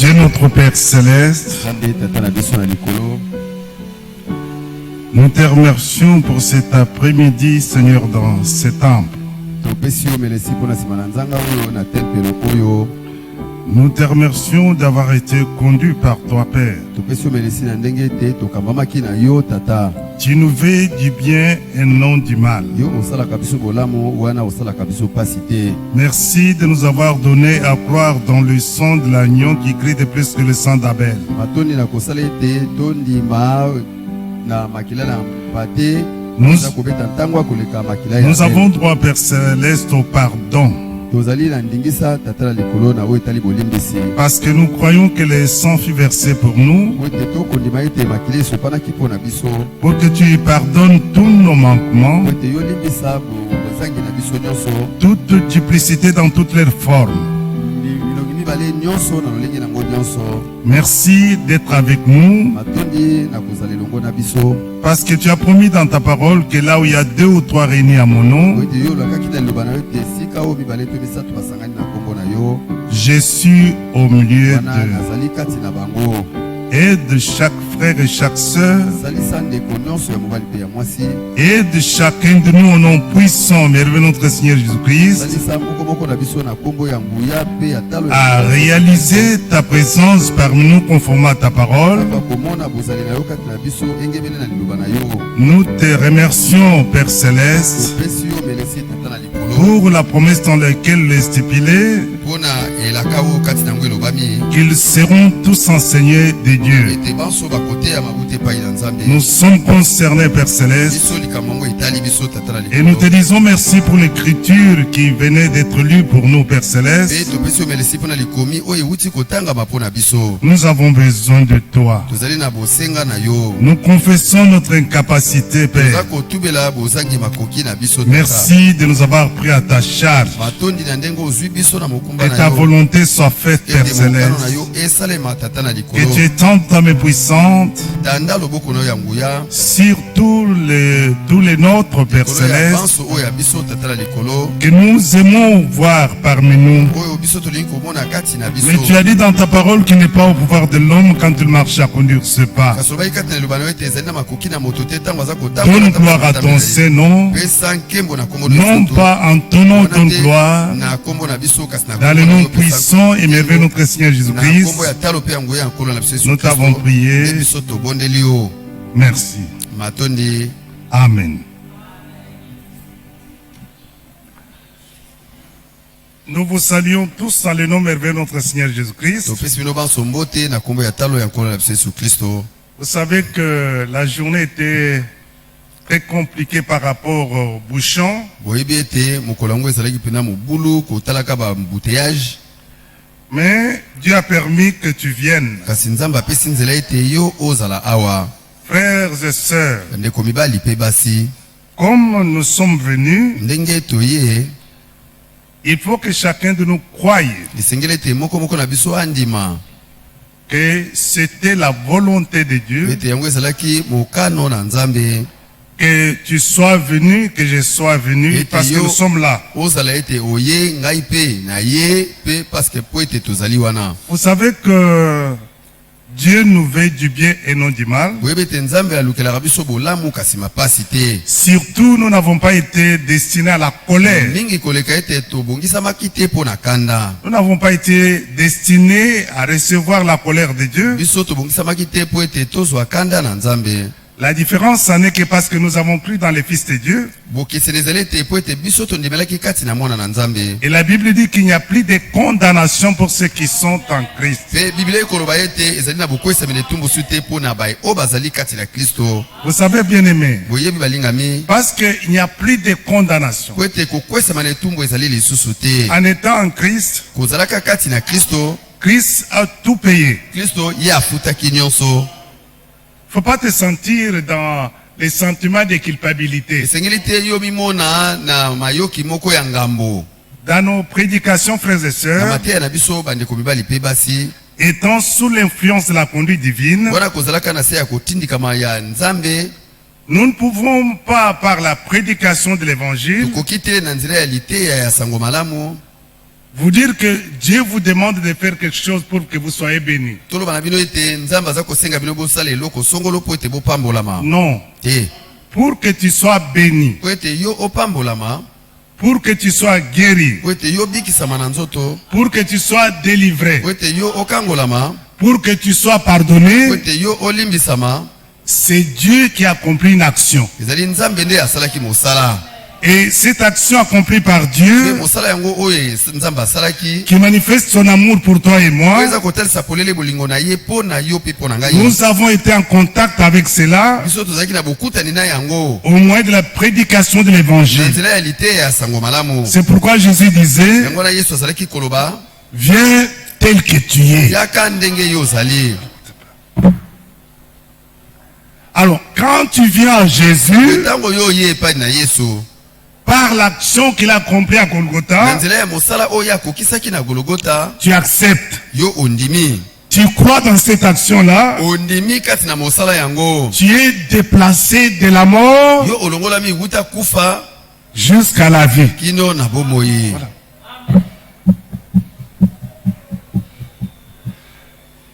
Dieu notre Père Céleste, nous te remercions pour cet après-midi, Seigneur, dans ce temple. Nous te remercions d'avoir été conduit par toi, Père. Tu nous veux du bien et non du mal. Merci de nous avoir donné à croire dans le sang de l'agneau qui crie de plus que le sang d'Abel. Nous avons droit, Père Céleste, au pardon. Parce que nous croyons que le sang fut versé pour nous, pour que tu pardonnes tous nos manquements, toute duplicité dans toutes leurs formes. Merci d'être avec nous, parce que tu as promis dans ta parole que là où il y a 2 ou 3 réunis à mon nom, je suis au milieu d'eux. Aide chaque frère et chaque sœur, aide chacun de nous au nom puissant, merveilleux notre Seigneur Jésus-Christ, à réaliser ta présence parmi nous conformément à ta parole. Nous te remercions, Père Céleste, pour la promesse dans laquelle est stipulée qu'ils seront tous enseignés de Dieu. Nous sommes concernés, Père Céleste, et nous te disons merci pour l'écriture qui venait d'être lue pour nous, Père Céleste. Nous avons besoin de toi. Nous confessons notre incapacité, Père. Merci de nous avoir pris à ta charge. Que ta volonté soit faite, Père Céleste. Que tu étendes ta main puissante sur tous les nôtres, Père Céleste, que nous aimons voir parmi nous. Mais tu as dit dans ta parole qu'il n'est pas au pouvoir de l'homme quand il marche à conduire ce pas. Donne gloire à ton Saint-Nom, non pas en ton nom, ton gloire, dans le nom puissant et merveilleux notre Seigneur Jésus-Christ. Nous t'avons prié. Merci. Amen. Nous vous saluons tous dans le nom merveilleux de notre Seigneur Jésus-Christ. Vous savez que la journée était très compliquée par rapport aux bouchons. Mais Dieu a permis que tu viennes. Frères et sœurs, comme nous sommes venus, il faut que chacun de nous croie que c'était la volonté de Dieu que tu sois venu, que je sois venu, parce que nous sommes là. Vous savez que Dieu nous veut du bien et non du mal. Surtout, nous n'avons pas été destinés à la colère. Nous n'avons pas été destinés à recevoir la colère de Dieu. La différence, n'est que parce que nous avons cru dans les fils de Dieu. Et la Bible dit qu'il n'y a plus de condamnation pour ceux qui sont en Christ. Vous savez, bien aimé, parce qu'il n'y a plus de condamnation. En étant en Christ, Christ a tout payé. Faut pas te sentir dans les sentiments de culpabilité. Dans nos prédications, frères et sœurs, étant sous l'influence de la conduite divine, nous ne pouvons pas, par la prédication de l'évangile, Vous dire que Dieu vous demande de faire quelque chose pour que vous soyez bénis. Non. Pour que tu sois béni. Pour que tu sois guéri. Pour que tu sois délivré. Pour que tu sois pardonné. C'est Dieu qui accomplit une action. Et cette action accomplie par Dieu, qui manifeste son amour pour toi et moi, nous avons été en contact avec cela au moyen de la prédication de l'évangile. C'est pourquoi Jésus disait, viens tel que tu es. Alors, quand tu viens à Jésus, par l'action qu'il a accomplie à Golgotha, tu acceptes. Tu crois dans cette action-là. Tu es déplacé de la mort jusqu'à la vie. Voilà.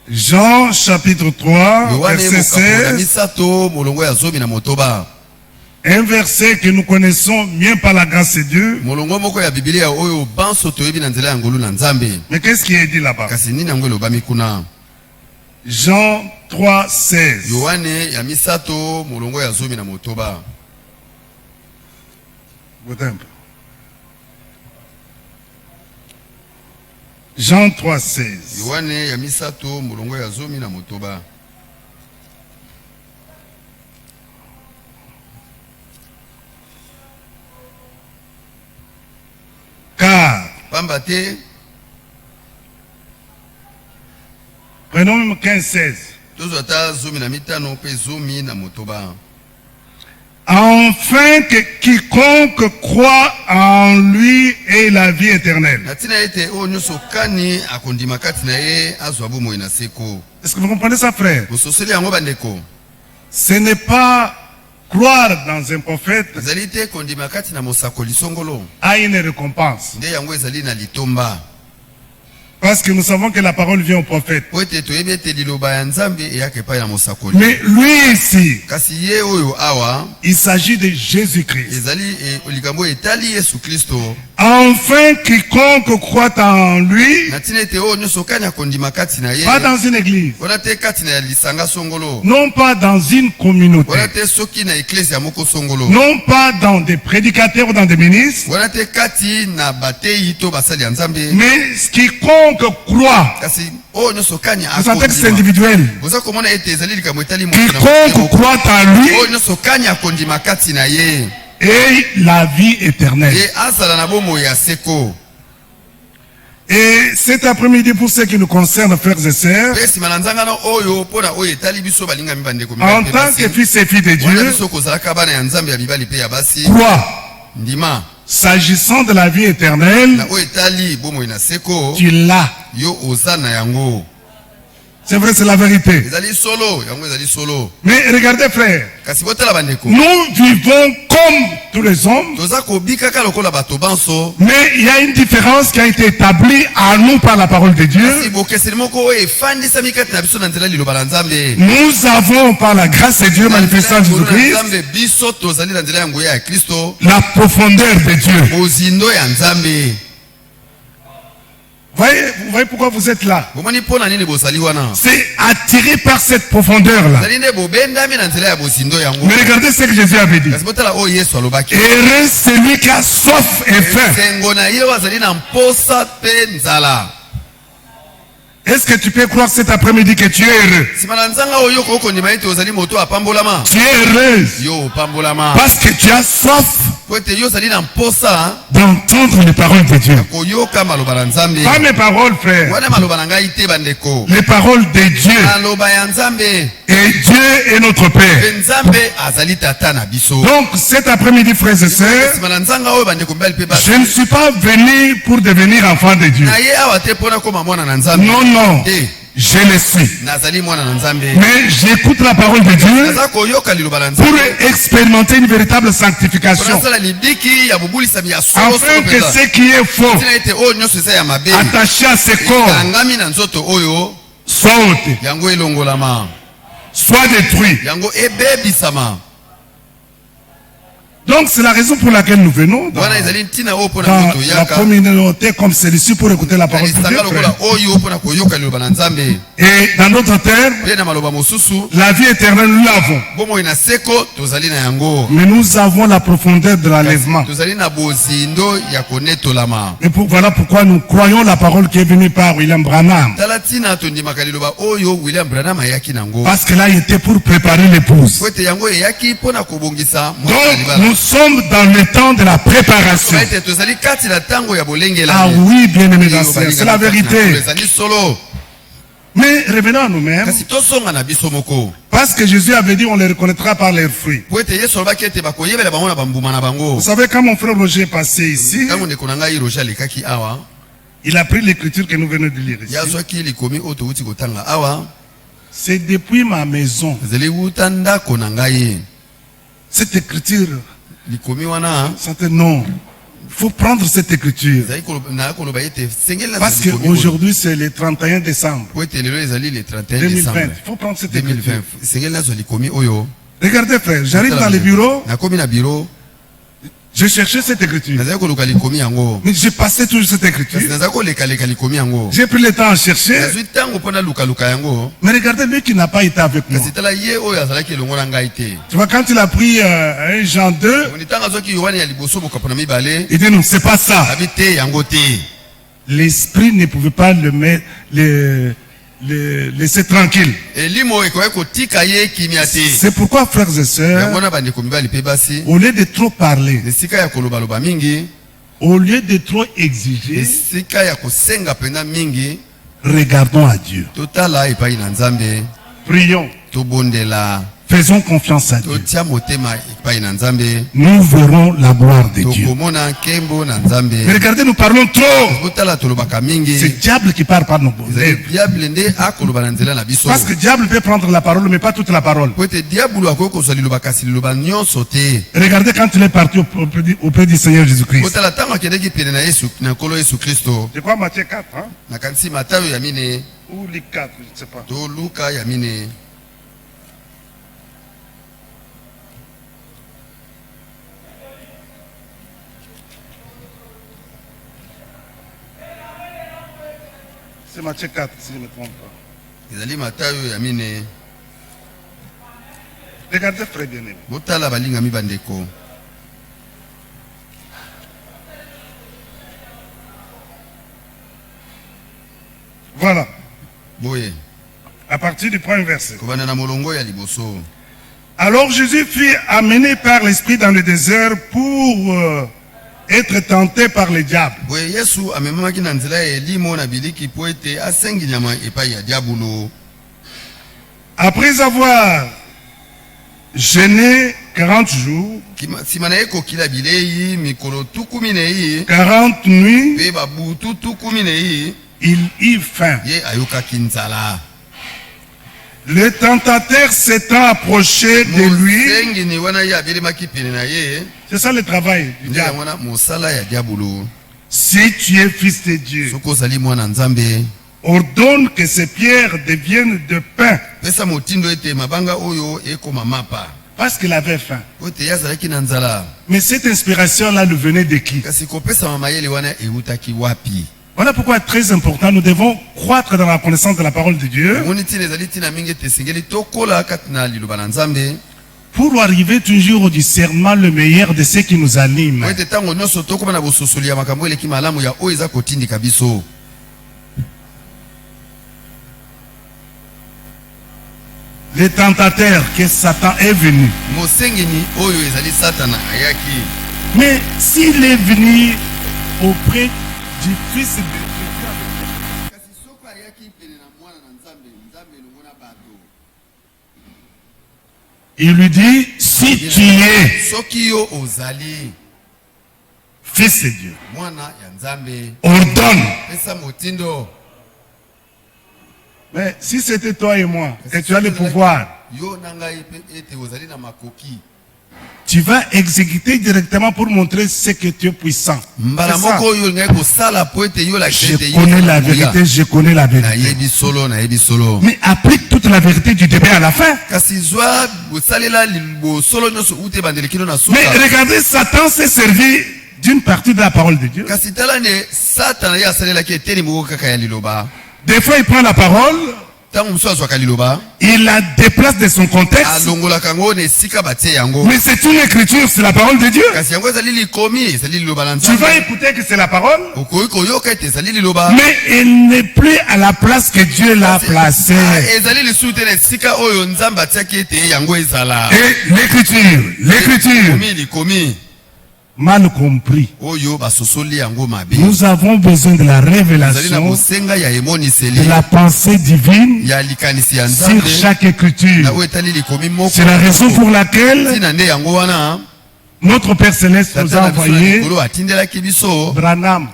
Jean chapitre 3, verset 16. Un verset que nous connaissons bien par la grâce de Dieu. Mais qu'est-ce qui est dit là-bas? Jean 3, 16. Jean 3, 16. Car, prenons même 15-16. Afin que quiconque croit en lui ait la vie éternelle. Est-ce que vous comprenez ça, frère? Ce n'est pas croire dans un prophète a une récompense. Parce que nous savons que la parole vient au prophète. Mais lui ici, il s'agit de Jésus-Christ. Enfin, quiconque croit en lui, pas dans une église, non pas dans une communauté, non pas dans des prédicateurs ou dans des ministres, mais quiconque croit. C'est un texte individuel. Quiconque croit en lui et la vie éternelle. Et cet après-midi, pour ce qui nous concerne, frères et sœurs, en tant que fils et filles de Dieu, crois. S'agissant de la vie éternelle, tu l'as. C'est vrai, c'est la vérité. Mais regardez, frère, nous vivons comme tous les hommes, mais il y a une différence qui a été établie à nous par la parole de Dieu. Nous avons, par la grâce de Dieu manifestée en Jésus-Christ, la profondeur de Dieu. Vous voyez pourquoi vous êtes là? C'est attiré par cette profondeur-là. Mais regardez ce que Jésus avait dit. Heureux celui qui a soif et faim. Est-ce que tu peux croire cet après-midi que tu es heureux? Tu es heureuse parce que tu as soif d'entendre les paroles de Dieu. Pas mes paroles, frère. Les paroles de Dieu. Et Dieu est notre Père. Donc cet après-midi, frères et sœurs, je ne suis pas venu pour devenir enfant de Dieu. Non, non. je le suis. Mais j'écoute la parole de Dieu pour expérimenter une véritable sanctification. Afin que ce qui est faux, attaché à ce corps, soit ôté, soit détruit. Donc c'est la raison pour laquelle nous venons dans la communauté comme celle-ci pour écouter la parole de Dieu. Et dans d'autres termes, la vie éternelle nous l'avons. Mais nous avons la profondeur de l'enlèvement. Et voilà pourquoi nous croyons la parole qui est venue par William Branham. Parce qu'elle a été pour préparer l'épouse. Donc nous sommes dans le temps de la préparation. Ah oui, bien aimé dans ça, c'est la vérité. Mais revenons à nous-mêmes. Parce que Jésus avait dit on les reconnaîtra par leurs fruits. Vous savez, quand mon frère Roger est passé ici, il a pris l'écriture que nous venons de lire ici. C'est depuis ma maison. Cette écriture, non, il faut prendre cette écriture. Parce qu'aujourd'hui c'est le 31 décembre 2020. Il faut prendre cette écriture. Regardez frère, j'arrive dans le bureau. Je cherchais cette écriture. Mais j'ai passé toujours cette écriture. J'ai pris le temps à chercher. Mais regardez lui qui n'a pas été avec moi. Tu vois, quand il a pris 1 Jean 2, il dit non, c'est pas ça. L'esprit ne pouvait pas le mettre, laisser tranquille. C'est pourquoi, frères et sœurs, au lieu de trop parler, au lieu de trop exiger, regardons à Dieu. Prions. Faisons confiance à Dieu. Nous verrons la gloire de Dieu. Mais regardez, nous parlons trop. C'est le diable qui parle par nos lèvres. Parce que le diable peut prendre la parole, mais pas toute la parole. Regardez quand il est parti auprès du Seigneur Jésus-Christ. C'est quoi Matthieu 4, hein? Ou Luc 4, je ne sais pas. C'est Matthieu 4, si je ne me trompe pas. Regardez frère bien-aimé. Voilà. À partir du premier verset. Alors Jésus fut amené par l'Esprit dans le désert pour être tenté par le diable. Après avoir jeûné 40 jours, 40 nuits, il eut faim. Le tentateur s'étant approché de lui, c'est ça le travail du diable. Si tu es fils de Dieu, ordonne que ces pierres deviennent de pain. Parce qu'il avait faim. Mais cette inspiration-là lui venait de qui? Voilà pourquoi très important, nous devons croître dans la connaissance de la parole de Dieu pour arriver toujours au discernement le meilleur de ce qui nous anime. Le tentateur que Satan est venu. Mais s'il est venu auprès du Fils de Dieu, il lui dit, si tu es Fils de Dieu, ordonne. Mais si c'était toi et moi, et tu as le pouvoir, tu vas exécuter directement pour montrer ce que tu es puissant. Je connais la vérité, je connais la vérité. Mais applique toute la vérité du début à la fin. Mais regardez, Satan s'est servi d'une partie de la parole de Dieu. Des fois, il prend la parole, il la déplace de son contexte. Mais c'est une écriture, c'est la parole de Dieu. Tu vas écouter que c'est la parole, mais elle n'est plus à la place que Dieu l'a placée. Et l'écriture, mal compris. Nous avons besoin de la révélation, de la pensée divine sur chaque écriture. C'est la raison pour laquelle notre Père Céleste nous a envoyé Branham.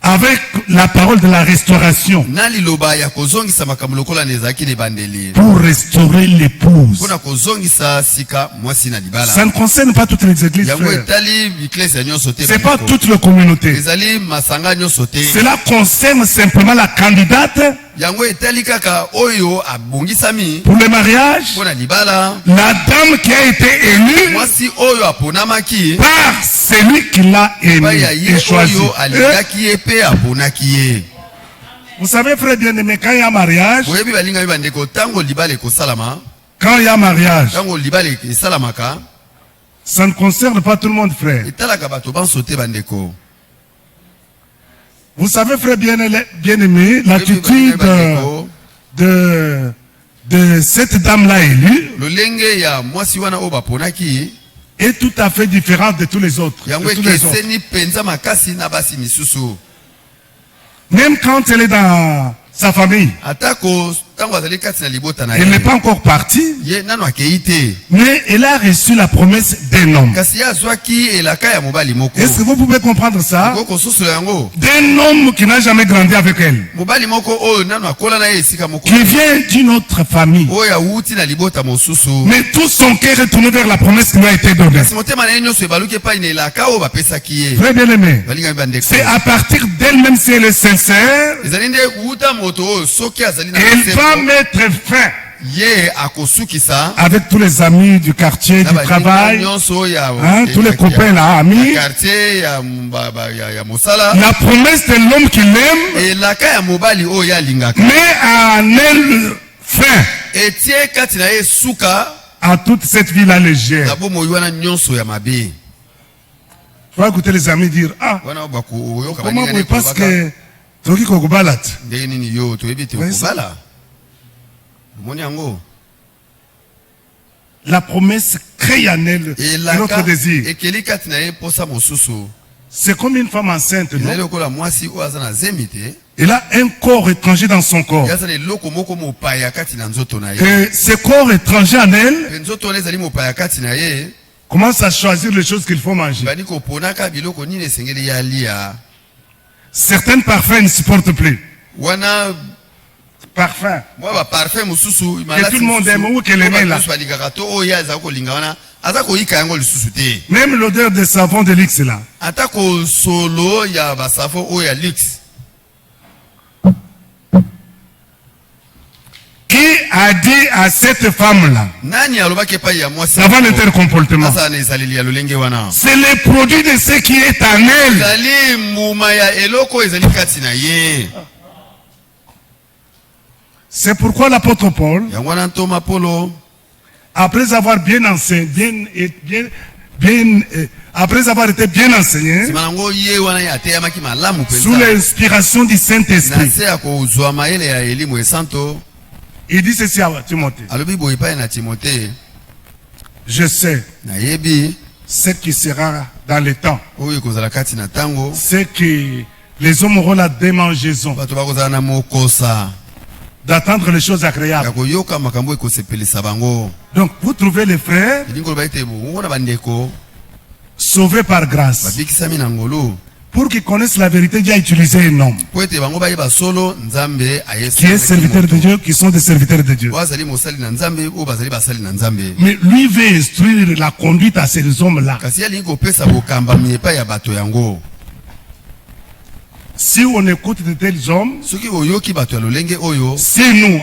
Avec la parole de la restauration pour restaurer l'épouse. Ça ne concerne pas toutes les églises, frères. C'est pas toute la communauté. Cela concerne simplement la candidate pour le mariage, la dame qui a été élue par celui qui l'a élu et choisi. Vous savez, frère bien-aimé, quand il y a mariage, ça ne concerne pas tout le monde, frère. Vous savez, frère bien-aimé, l'attitude de cette dame-là élue est tout à fait différente de tous les autres. Même quand elle est dans sa famille, elle n'est pas encore partie, mais elle a reçu la promesse d'un homme. Est-ce que vous pouvez comprendre ça? D'un homme qui n'a jamais grandi avec elle, qui vient d'une autre famille, mais tout son cœur est tourné vers la promesse qui lui a été donnée. Très bien aimé, c'est à partir d'elle-même, si elle est sincère, elle va mettre fin avec tous les amis du quartier, du travail, tous les copains là, amis. La promesse de l'homme qu'il aime met en elle fin à toute cette vie-là légère. Il faut écouter les amis dire, ah, comment vous, parce que la promesse crée en elle notre désir. C'est comme une femme enceinte, non? Elle a un corps étranger dans son corps. Et ce corps étranger en elle commence à choisir les choses qu'il faut manger. Certains parfums ne supportent plus. Parfum. Que tout le monde aime ou qu'elle aime là. Même l'odeur de savon de luxe là. Qui a dit à cette femme là avant de tel comportement? C'est le produit de ce qui est en elle. C'est pourquoi l'apôtre Paul, après avoir bien enseigné, après avoir été bien enseigné, sous l'inspiration du Saint-Esprit, il dit ceci à Timothée: je sais ce qui sera dans le temps, c'est que les hommes auront la démangeaison d'attendre les choses agréables. Donc vous trouvez les frères sauvés par grâce, Pour qu'ils connaissent la vérité, Dieu a utilisé un homme qui est serviteur de Dieu, qui sont des serviteurs de Dieu. Mais lui veut instruire la conduite à ces hommes-là. Si on écoute de tels hommes, c'est nous,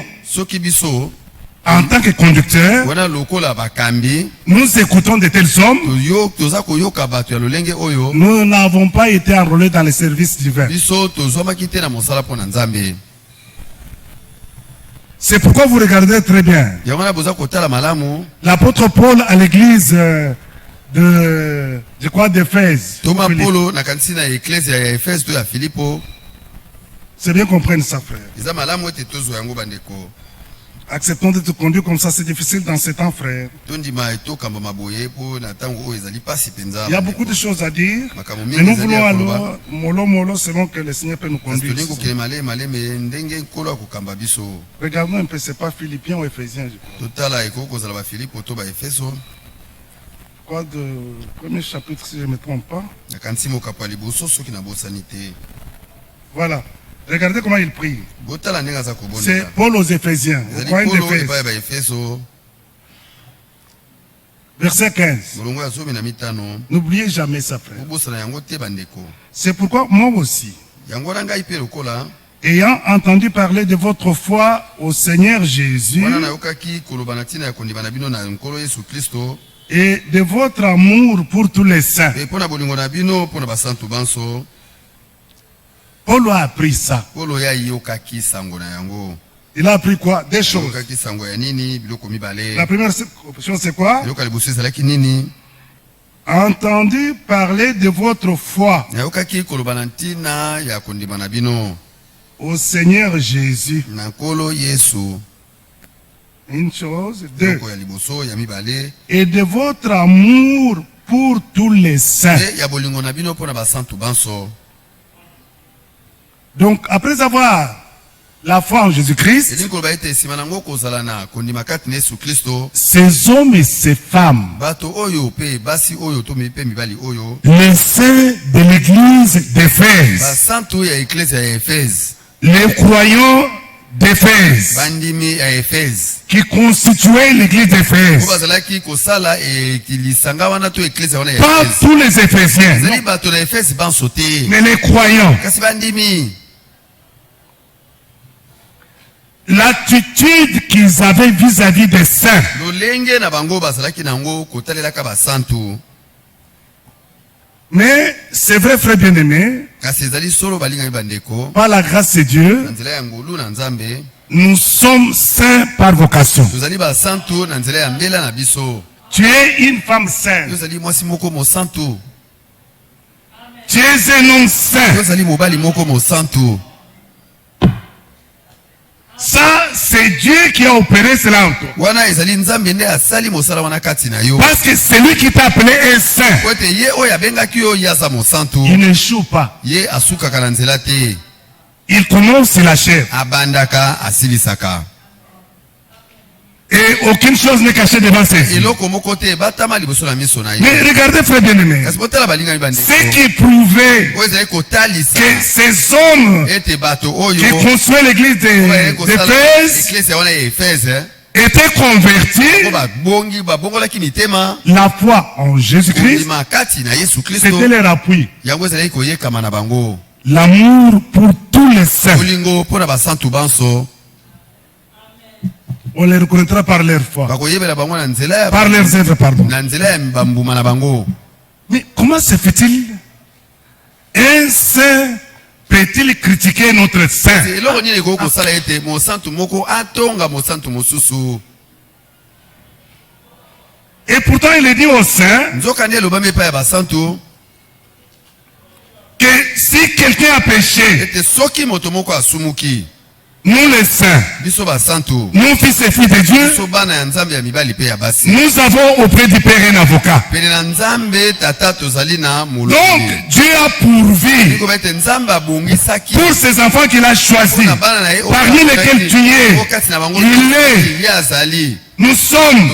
en tant que conducteurs, nous écoutons de tels hommes, nous n'avons pas été enrôlés dans les services divins. C'est pourquoi vous regardez très bien. L'apôtre Paul à l'église d'Éphèse. C'est bien qu'on prenne ça, frère. Acceptons de te conduire comme ça, c'est difficile dans ces temps, frère. Il y a beaucoup de choses à dire, mais nous voulons alors, mollo, selon que le Seigneur peut nous conduire. Regardons un peu, c'est pas Philippiens ou Éphésiens, je crois. Quoi de premier chapitre, si je ne me trompe pas. Voilà. Regardez comment il prie. C'est Paul aux Éphésiens. Verset 15. N'oubliez jamais ça, frère. C'est pourquoi moi aussi, ayant entendu parler de votre foi au Seigneur Jésus et de votre amour pour tous les saints, Paul a appris ça. Il a appris quoi? Des choses. La première chose, c'est quoi? Entendu parler de votre foi au Seigneur Jésus. Une chose. Deux. Et de votre amour pour tous les saints. Donc, après avoir la foi en Jésus-Christ, ces hommes et ces femmes, les saints de l'église d'Éphèse, les croyants d'Éphèse, qui constituaient l'église d'Éphèse, pas tous les Éphésiens, mais les croyants. L'attitude qu'ils avaient vis-à-vis des saints, mais c'est vrai, frère bien-aimé, par la grâce de Dieu, nous sommes saints par vocation. Tu es une femme sainte. Tu es un homme saint. Ça, c'est Dieu qui a opéré cela en toi. Parce que c'est lui qui t'a appelé un saint. Il n'échoue pas. Il commence la chair. Et aucune chose n'est cachée devant ses yeux. Mais regardez, frère bien-aimé, ce qui prouvait que ces hommes qui construisaient l'église d'Éphèse étaient convertis, la foi en Jésus-Christ, c'était leur appui. L'amour pour tous les saints. On les reconnaîtra par leur foi. Par leurs œuvres, pardon. Mais comment se fait-il? Un saint peut-il critiquer notre saint? Et pourtant il est dit aux saints que si quelqu'un a péché, nous les saints, nous fils et filles de Dieu, nous avons auprès du Père un avocat. Donc Dieu a pourvu pour ces enfants qu'il a choisis, parmi lesquels tu es, il est, nous sommes,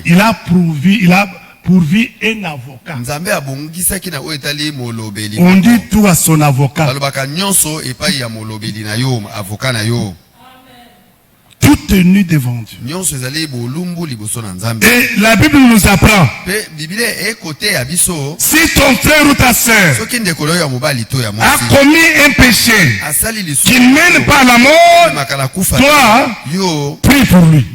il a pourvu, il a pourvu un avocat. On dit tout à son avocat. Tout est nu devant Dieu. Et la Bible nous apprend, si ton frère ou ta soeur a commis un péché qui ne mène pas à la mort, toi, prie pour lui.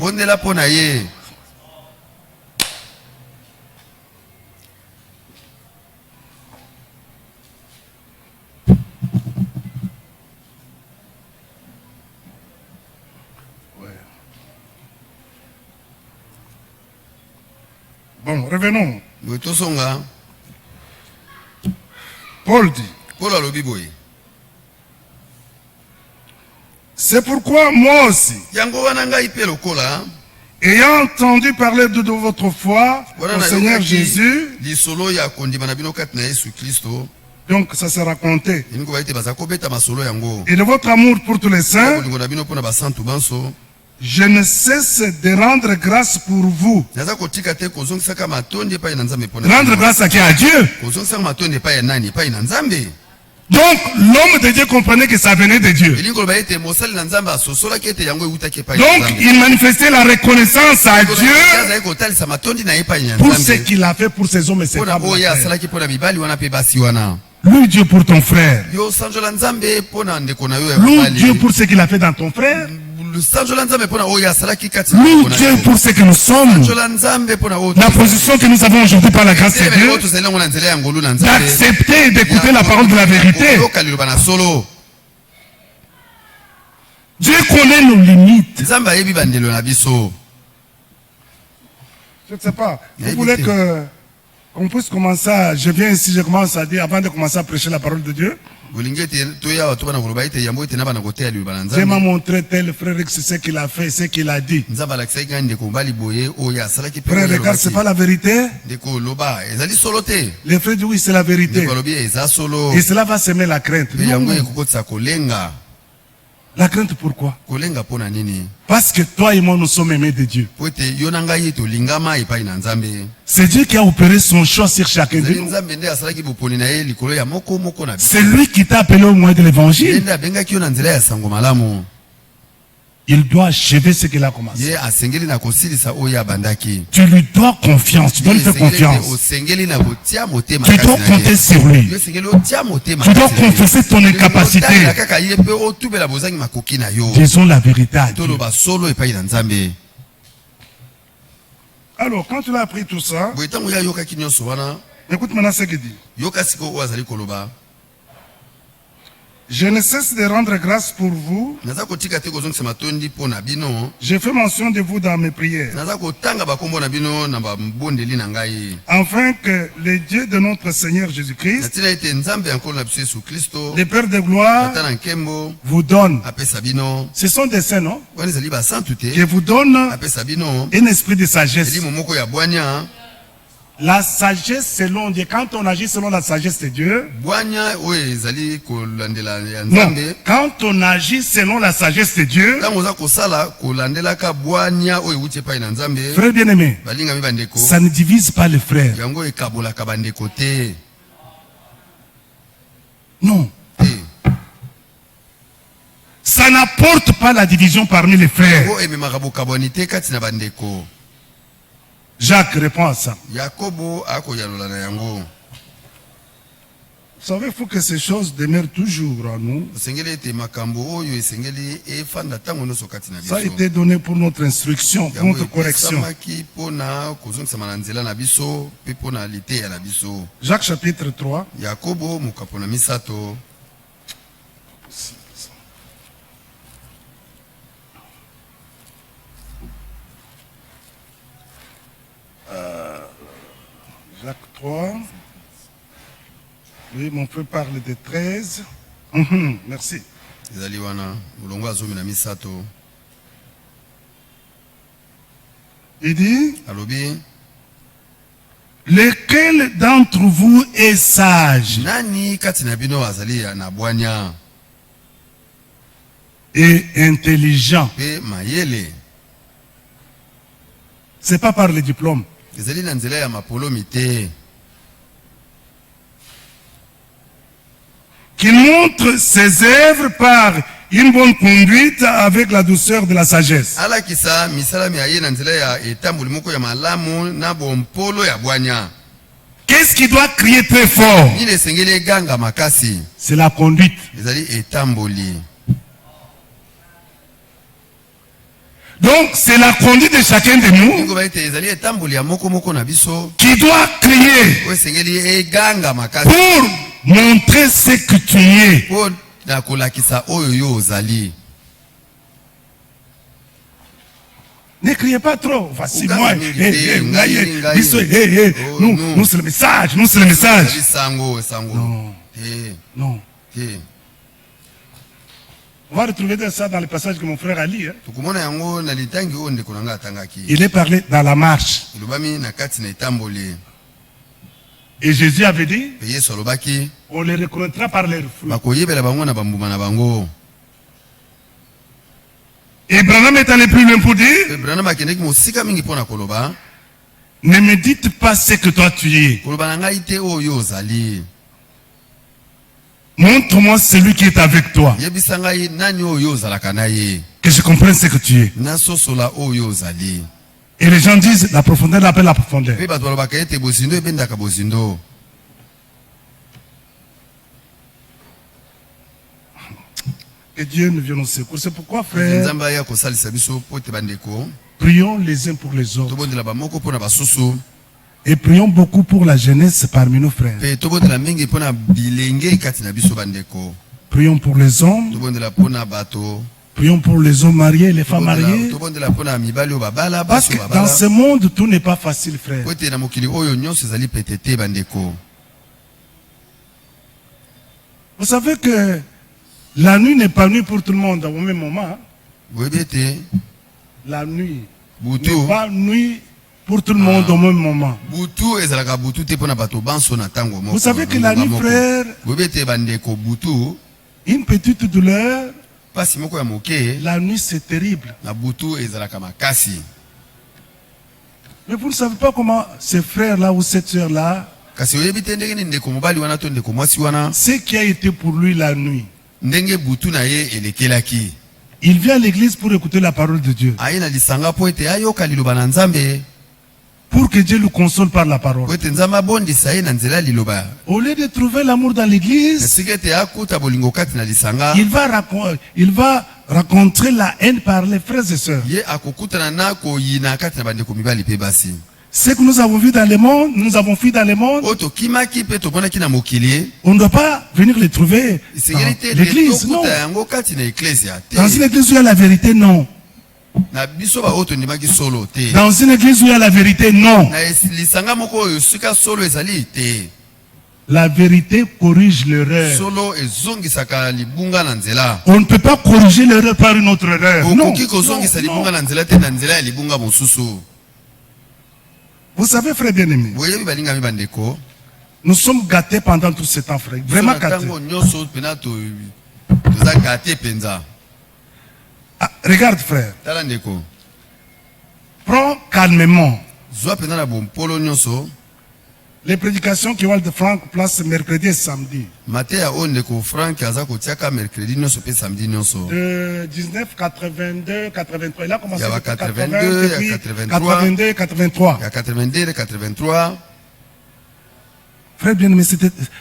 Bon, revenons. Paul dit, c'est pourquoi moi aussi, ayant entendu parler de votre foi au Seigneur Jésus, donc ça s'est raconté, et de votre amour pour tous les saints, je ne cesse de rendre grâce pour vous. Rendre grâce à qui? À Dieu. Donc l'homme de Dieu comprenait que ça venait de Dieu. Donc il manifestait la reconnaissance à Dieu pour ce qu'il a fait pour ses hommes et ses femmes. Loue Dieu pour ton frère. Loue Dieu pour ce qu'il a fait dans ton frère. Loue Dieu pour ce que nous sommes. La position que nous avons aujourd'hui par la grâce de Dieu, d'accepter et d'écouter la parole de la vérité. Dieu connaît nos limites. Je ne sais pas. Vous voulez qu'on puisse commencer à... Je viens ici, je commence à dire, avant de commencer à prêcher la parole de Dieu, Dieu m'a montré tel frère, c'est ce qu'il a fait, ce qu'il a dit. Frère, regarde, c'est pas la vérité. Les frères disent oui, c'est la vérité. Et cela va semer la crainte. La crainte pourquoi? Parce que toi et moi nous sommes aimés de Dieu. C'est Dieu qui a opéré son choix sur chacun de nous. C'est lui qui t'a appelé au moyen de l'évangile. Il doit achever ce qu'il a commencé. Tu lui dois confiance, tu dois lui faire confiance. Tu dois compter sur lui. Tu dois confesser ton incapacité. Disons la vérité à Dieu. Alors, quand tu as appris tout ça, écoute maintenant ce qu'il dit. Je ne cesse de rendre grâce pour vous. J'ai fait mention de vous dans mes prières. Afin que le Dieu de notre Seigneur Jésus-Christ, le Père de gloire, vous donne. Ce sont des saints, non? Qui vous donne un esprit de sagesse. La sagesse selon Dieu. Quand on agit selon la sagesse de Dieu, non, quand on agit selon la sagesse de Dieu, frère bien-aimé, ça ne divise pas les frères. Non. Ça n'apporte pas la division parmi les frères. Jacques répond à ça. Vous savez, il faut que ces choses demeurent toujours en nous. Ça a été donné pour notre instruction, pour notre correction. Jacques chapitre 3. Jacques 3. Oui, mon frère parle de 13. Merci. Il dit, lequel d'entre vous est sage et intelligent? C'est pas par le diplôme. Qui montre ses œuvres par une bonne conduite avec la douceur de la sagesse. Qu'est-ce qui doit crier très fort? C'est la conduite. Donc c'est la conduite de chacun de nous qui doit crier pour montrer ce que tu es. Ne criez pas trop. Voici moi. Nous c'est le message. Nous c'est le message. Non. On va retrouver ça dans le passage que mon frère a lu. Il est parlé dans la marche. Et Jésus avait dit, on les reconnaîtra par leurs fruits. Et Branham est allé plus loin pour dire, ne me dites pas ce que toi tu es. Montre-moi celui qui est avec toi. Que je comprenne ce que tu es. Et les gens disent, la profondeur l'appelle la profondeur. Que Dieu nous vienne au secours. C'est pourquoi, frère, prions les uns pour les autres. Et prions beaucoup pour la jeunesse parmi nos frères. Prions pour les hommes. Prions pour les hommes mariés et les femmes mariées. Parce que dans ce monde, tout n'est pas facile, frère. Vous savez que la nuit n'est pas nuit pour tout le monde au même moment. La nuit n'est pas nuit pour tout le monde au même moment. Vous savez que la nuit, frère, une petite douleur, la nuit c'est terrible. Mais vous ne savez pas comment ce frère-là ou cette soeur-là, ce qui a été pour lui la nuit. Il vient à l'église pour écouter la parole de Dieu. Pour que Dieu le console par la parole. Au lieu de trouver l'amour dans l'église, il va rencontrer la haine par les frères et sœurs. Ce que nous avons vu dans le monde, nous avons fait dans le monde, on ne doit pas venir les trouver dans l'église, non. Dans une église où il y a la vérité, non. Dans une église où il y a la vérité, non. La vérité corrige l'erreur. On ne peut pas corriger l'erreur par une autre erreur. Non. Vous savez, frère bien-aimé, nous sommes gâtés pendant tout ce temps, frère. Vraiment gâtés. Ah, regarde, frère. Prends calmement. Les prédications qui vont de Franck place mercredi et samedi. De 19, 82, 83. Il a commencé avec 82, 82, 83. 83. Frère bien-aimé,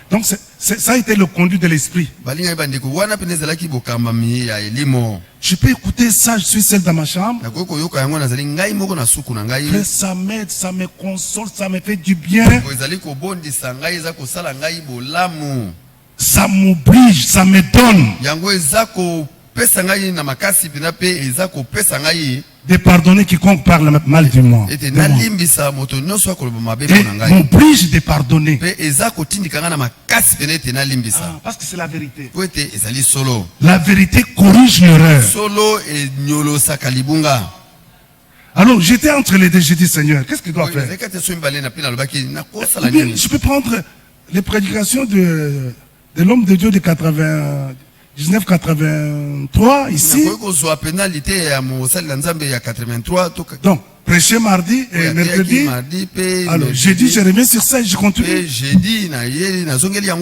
donc ça a été le conduit de l'esprit. Je peux écouter ça, je suis seul dans ma chambre. Frère, ça m'aide, ça me console, ça me fait du bien. Ça m'oblige, ça me donne de pardonner quiconque parle mal de moi. Et m'oblige de pardonner. Parce que c'est la vérité. La vérité corrige l'erreur. Alors j'étais entre les deux, j'ai dit Seigneur, qu'est-ce qu'il doit faire? Je peux prendre les prédications de l'homme de Dieu de 1983 ici. Donc prêché mardi et mercredi. Alors, jeudi, je reviens sur ça et je continue.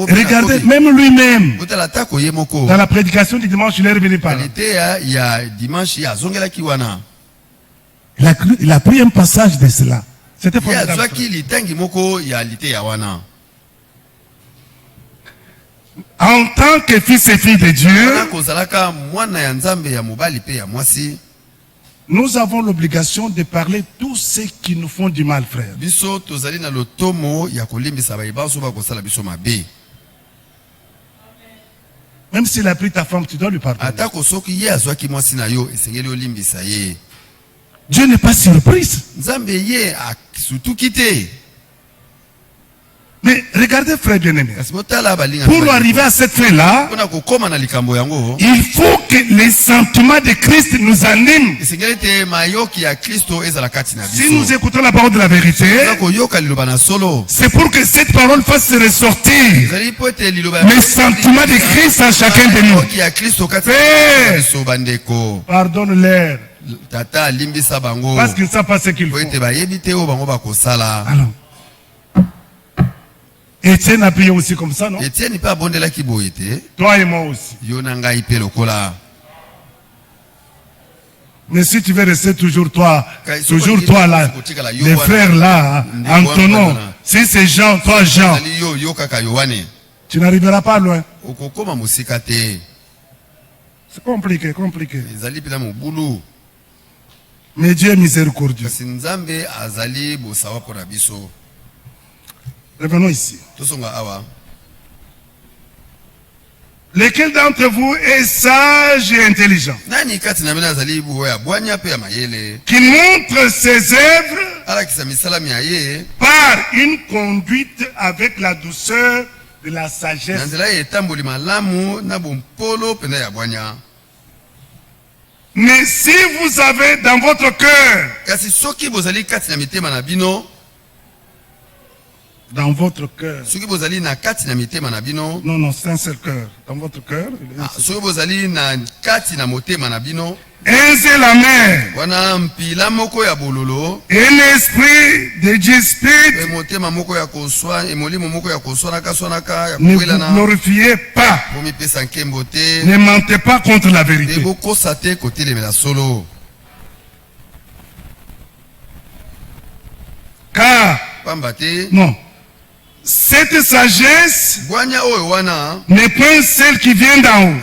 Regardez, même lui-même, dans la prédication du dimanche, il est revenu par là. Il a pris un passage de cela. C'était formidable. En tant que fils et fille de Dieu, nous avons l'obligation de parler tous ceux qui nous font du mal, frère. Même s'il a pris ta femme, tu dois lui pardonner. Dieu n'est pas surprise. Mais regardez, frère bien-aimé, pour arriver à cette fin-là, il faut que les sentiments de Christ nous animent. Si nous écoutons la parole de la vérité, c'est pour que cette parole fasse ressortir les sentiments de Christ en chacun de nous. Pardonne-leur, parce qu'ils ne savent pas ce qu'ils font. Alors, Étienne a prié aussi comme ça, non? Toi et moi aussi. Mais si tu veux rester toujours toi là, les frères là, Antonin, si c'est Jean, toi Jean, tu n'arriveras pas loin. C'est compliqué. Mais Dieu est miséricordieux. Revenons ici. Lequel d'entre vous est sage et intelligent, qui montre ses œuvres par une conduite avec la douceur de la sagesse? Mais si vous avez dans votre cœur, dans votre cœur. Non, c'est un seul cœur. Dans votre cœur. Un seul amer. Un esprit de dispute. Ne vous glorifiez pas. Ne mentez pas contre la vérité. Car, non. Cette sagesse n'est pas celle qui vient d'en haut.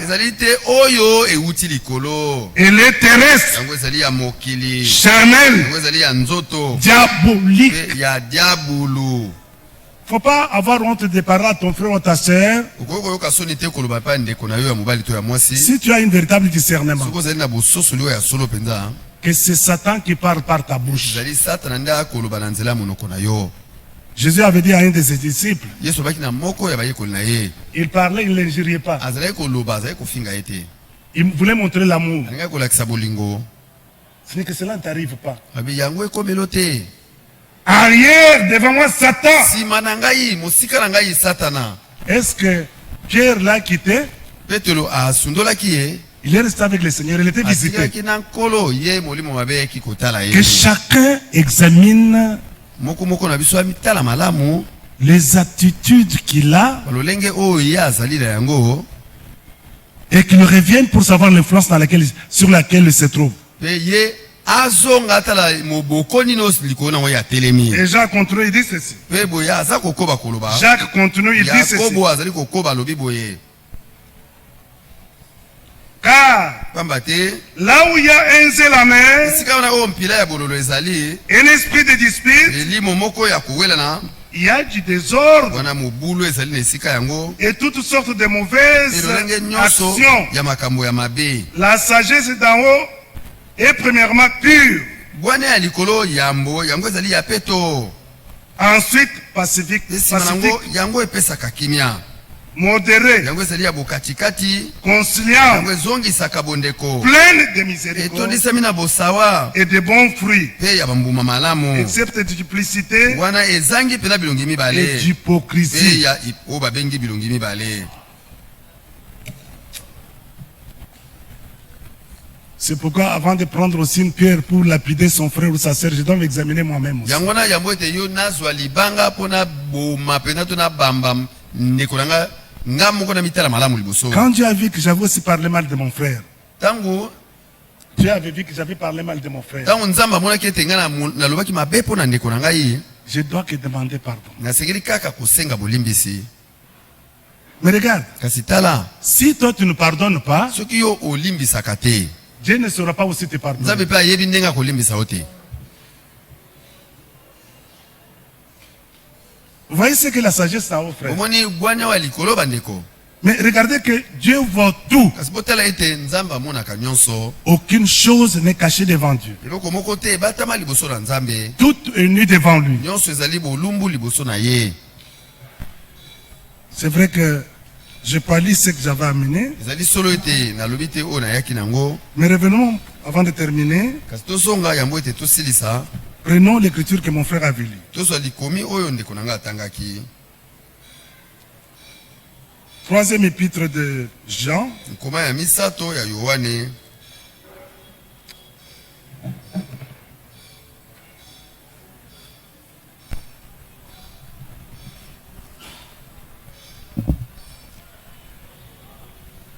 Elle est terrestre, charnelle, diabolique. Faut pas avoir honte de parler à ton frère ou à ta sœur. Si tu as une véritable discernement, que c'est Satan qui parle par ta bouche. Jésus avait dit à un de ses disciples, il parlait, il n'injuriait pas. Il voulait montrer l'amour. Ce n'est que cela ne t'arrive pas. Arrière, devant moi, Satan. Est-ce que Pierre l'a quitté? Il est resté avec le Seigneur, il était visité. Que chacun examine les attitudes qu'il a et qu'il revienne pour savoir l'influence sur laquelle il se trouve. Et Jacques continue, il dit ceci. Jacques continue, il dit ceci. Car là où il y a un seul amer, un esprit de dispute, il y a du désordre et toutes sortes de mauvaises actions. La sagesse d'en haut est premièrement pure, ensuite pacifique, modéré, conciliant, pleine de miséricorde et de bons fruits, excepte de duplicité et d'hypocrisie. C'est pourquoi avant de prendre aussi une pierre pour lapider son frère ou sa sœur, je dois m'examiner moi-même aussi. Quand Dieu a vu que j'avais aussi parlé mal de mon frère, Dieu avait vu que j'avais parlé mal de mon frère, je dois que demander pardon. Mais regarde, si toi tu ne pardonnes pas, Dieu ne saura pas aussi te pardonner. Vous voyez ce que la sagesse a offert. Mais regardez que Dieu voit tout. Aucune chose n'est cachée devant Dieu. Tout est nu devant lui. C'est vrai que je n'ai pas lu ce que j'avais amené. Mais revenons avant de terminer. Prenons l'écriture que mon frère avait lue. Troisième épître de Jean.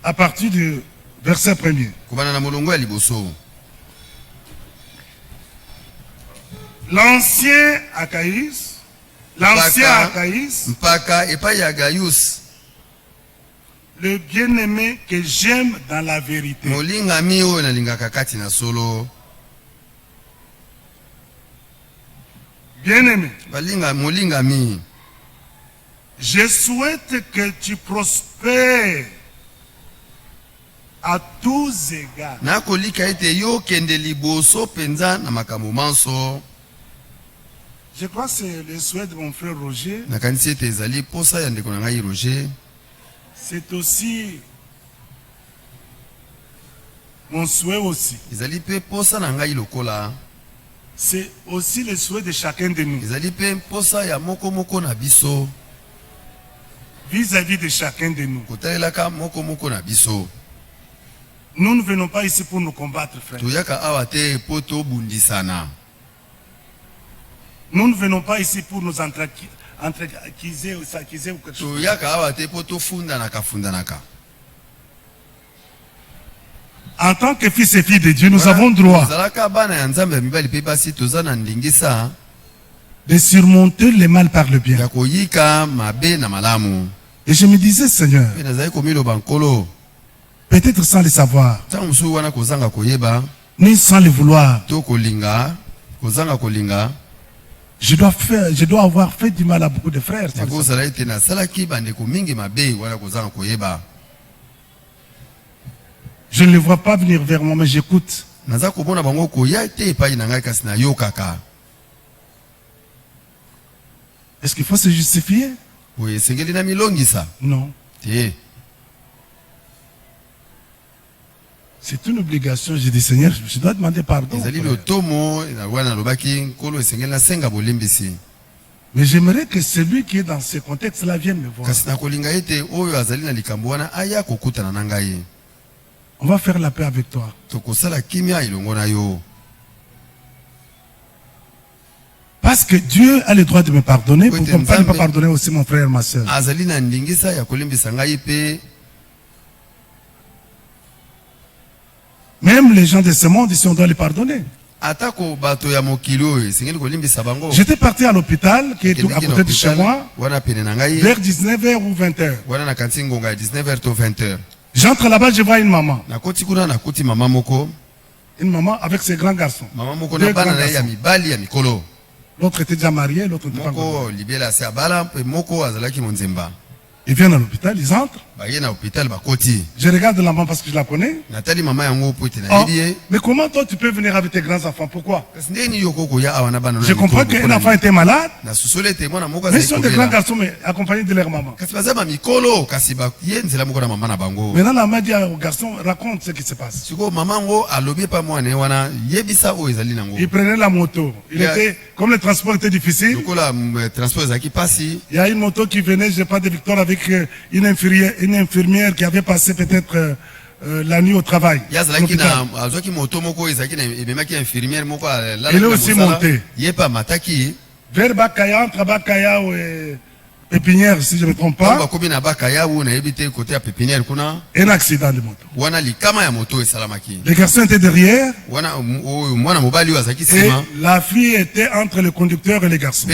À partir du verset 1er. L'ancien Achaïs, le bien-aimé que j'aime dans la vérité. Bien-aimé, je souhaite que tu prospères à tous égards. Je crois que c'est le souhait de mon frère Roger. C'est aussi mon souhait aussi. C'est aussi le souhait de chacun de nous. Vis-à-vis de chacun de nous. Nous ne venons pas ici pour nous combattre, frère. Nous ne venons pas ici pour nous acquiser ou s'acquiser ou quelque chose. En tant que fils et filles de Dieu, nous avons droit de surmonter le mal par le bien. Et je me disais, Seigneur, peut-être sans le savoir, ni sans le vouloir, je dois avoir fait du mal à beaucoup de frères. Je ne les vois pas venir vers moi, mais j'écoute. Est-ce qu'il faut se justifier? Non. C'est une obligation. J'ai dit, Seigneur, je dois demander pardon. Mais j'aimerais que celui qui est dans ce contexte-là vienne me voir. On va faire la paix avec toi. Parce que Dieu a le droit de me pardonner. Pourquoi ne pas pardonner aussi mon frère et ma soeur? Même les gens de ce monde, ici, on doit les pardonner. J'étais parti à l'hôpital qui est à côté de chez moi vers 19h ou 20h. J'entre là-bas, je vois une maman. Une maman avec ses grands garçons. L'autre était déjà marié, l'autre n'était pas marié. Ils viennent à l'hôpital, ils entrent. Je regarde la maman parce que je la connais. Oh, mais comment toi tu peux venir avec tes grands enfants? Pourquoi? Je comprends qu'un enfant était malade. Mais ils sont des grands garçons, mais accompagnés de leur maman. Maintenant la maman dit au garçon, raconte ce qui se passe. Il prenait la moto. Comme le transport était difficile, il y a une moto qui venait, je n'ai pas de victoire, avec une infirmière qui avait passé peut-être la nuit au travail. Il est aussi monté. Vers Bakaya, entre Bakaya et Pépinière, si je ne me trompe pas. Un accident de moto. Les garçons étaient derrière. Et la fille était entre le conducteur et les garçons.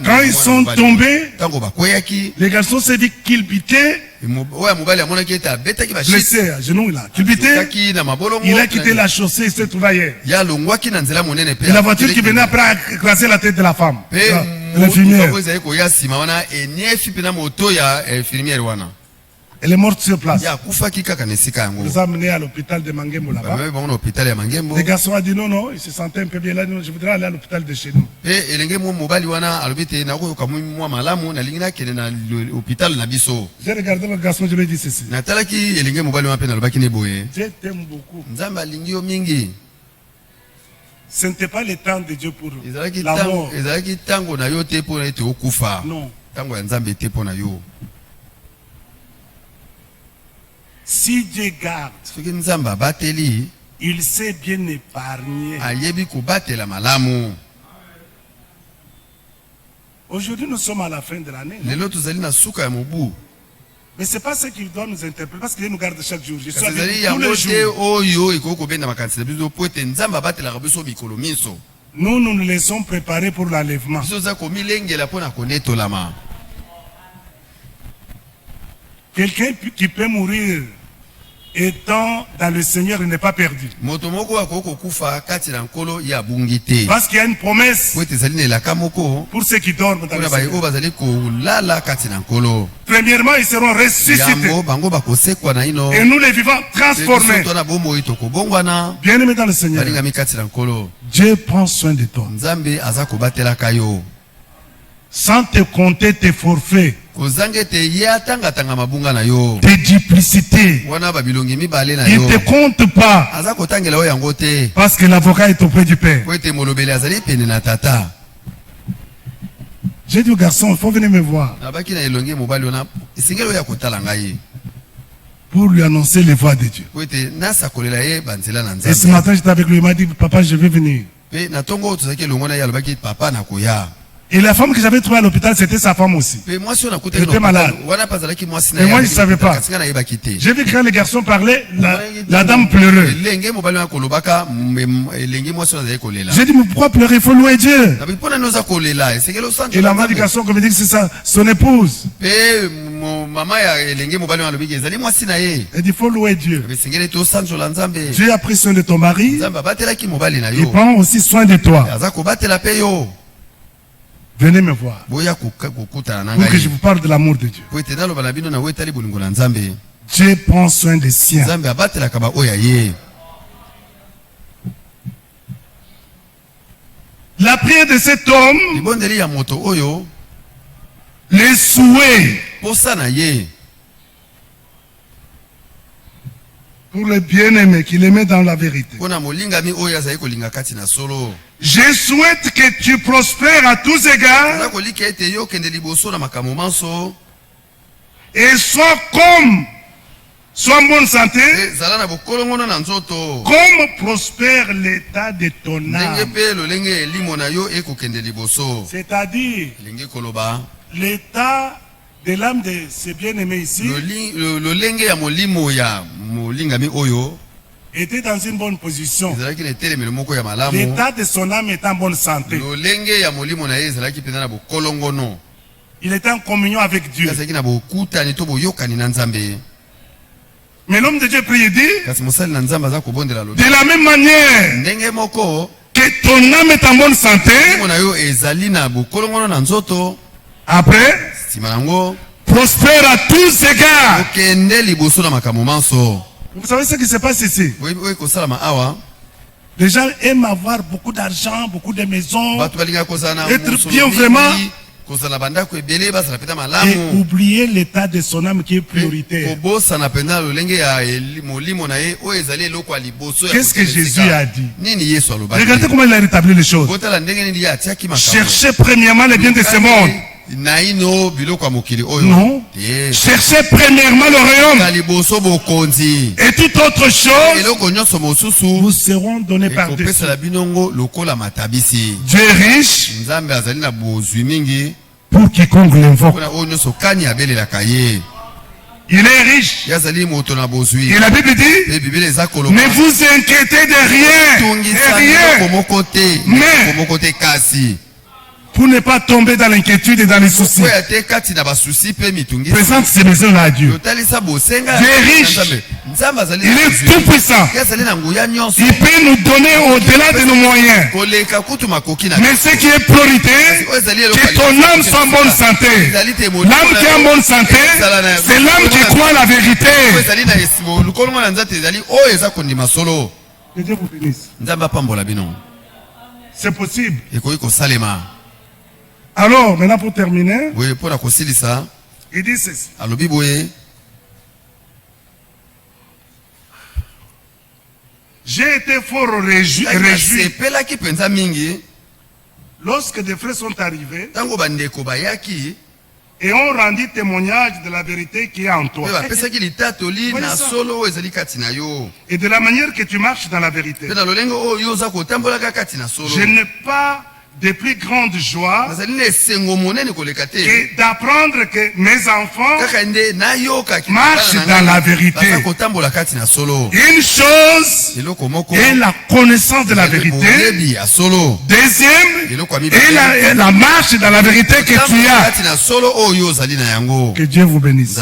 Quand ils sont tombés, les garçons s'est dit qu'ils bitaient. Blessé à genoux là. Il a quitté la chaussée et s'est trouvé ailleurs. Et la voiture qui venait après a écrasé la tête de la femme. L'infirmière. Elle est morte sur place. On nous a amenés à l'hôpital de Mangembo là-bas. Les garçons ont dit non, ils se sentaient un peu bien là. Je voudrais aller à l'hôpital de chez nous. J'ai regardé le garçon, je lui ai dit ceci. Je t'aime beaucoup. Ce n'était pas le temps de Dieu pour la mort. Non. Si Dieu garde, il sait bien épargner. Aujourd'hui, nous sommes à la fin de l'année. Mais ce n'est pas ce qu'il doit nous interpréter parce qu'il nous garde chaque jour. Je suis avec tous les jours. Nous nous laissons préparer pour l'enlèvement. Quelqu'un qui peut mourir étant dans le Seigneur, il n'est pas perdu. Parce qu'il y a une promesse pour ceux qui dorment dans le Seigneur. Premièrement, ils seront ressuscités. Et nous les vivants transformés. Bien-aimés dans le Seigneur, Dieu prend soin de toi. Sans te compter tes forfaits, tes duplicités. Il ne te compte pas. Parce que l'avocat est auprès du Père. J'ai dit au garçon, il faut venir me voir. Pour lui annoncer les voies de Dieu. Et ce matin, j'étais avec lui, il m'a dit, papa, je vais venir. Et la femme que j'avais trouvée à l'hôpital, c'était sa femme aussi. Elle était malade. Et moi, je ne savais pas. J'ai vu quand les garçons parlaient, la dame pleurait. J'ai dit, mais pourquoi pleurer? Il faut louer Dieu. Et la maman du garçon, comme il dit que c'est ça, son épouse. Elle dit, il faut louer Dieu. Dieu a pris soin de ton mari. Il prend aussi soin de toi. Venez me voir. Pour que je vous parle de l'amour de Dieu. Dieu prend soin des siens. La prière de cet homme, les souhaits pour le bien-aimé qui les met dans la vérité. Je souhaite que tu prospères à tous égards et sois en bonne santé, comme prospère l'état de ton âme. C'est-à-dire l'état de l'âme de ce bien-aimé ici était dans une bonne position. L'état de son âme est en bonne santé. Il était en communion avec Dieu. Mais l'homme de Dieu prie et dit, de la même manière que ton âme est en bonne santé, après, prospère à tous égards. Vous savez ce qui se passe ici? Les gens aiment avoir beaucoup d'argent, beaucoup de maisons, être bien vraiment, et oublier l'état de son âme qui est prioritaire. Qu'est-ce que Jésus a dit? Regardez comment il a rétabli les choses. Cherchez premièrement les biens de ce monde Non. Cherchez premièrement le royaume. Et toute autre chose vous seront données par-dessus. Dieu est riche pour quiconque l'invoque. Il est riche. Et la Bible dit, ne vous inquiétez de rien. Mais pour ne pas tomber dans l'inquiétude et dans les soucis, présente ces besoins à Dieu. Dieu est riche. Il est tout puissant. Il peut nous donner au-delà de nos moyens. Mais ce qui est priorité, que ton âme soit en bonne santé. L'âme qui est en bonne santé, c'est l'âme qui croit la vérité. Que Dieu vous bénisse. C'est possible. Alors, maintenant pour terminer, il dit ceci. J'ai été fort réjoui lorsque des frères sont arrivés et ont rendu témoignage de la vérité qui est en toi. Et de la manière que tu marches dans la vérité. Je n'ai pas de plus grande joie que d'apprendre que mes enfants marchent dans la vérité. Une chose est la connaissance de la vérité. Deuxième est la marche dans la vérité que tu as. Que Dieu vous bénisse.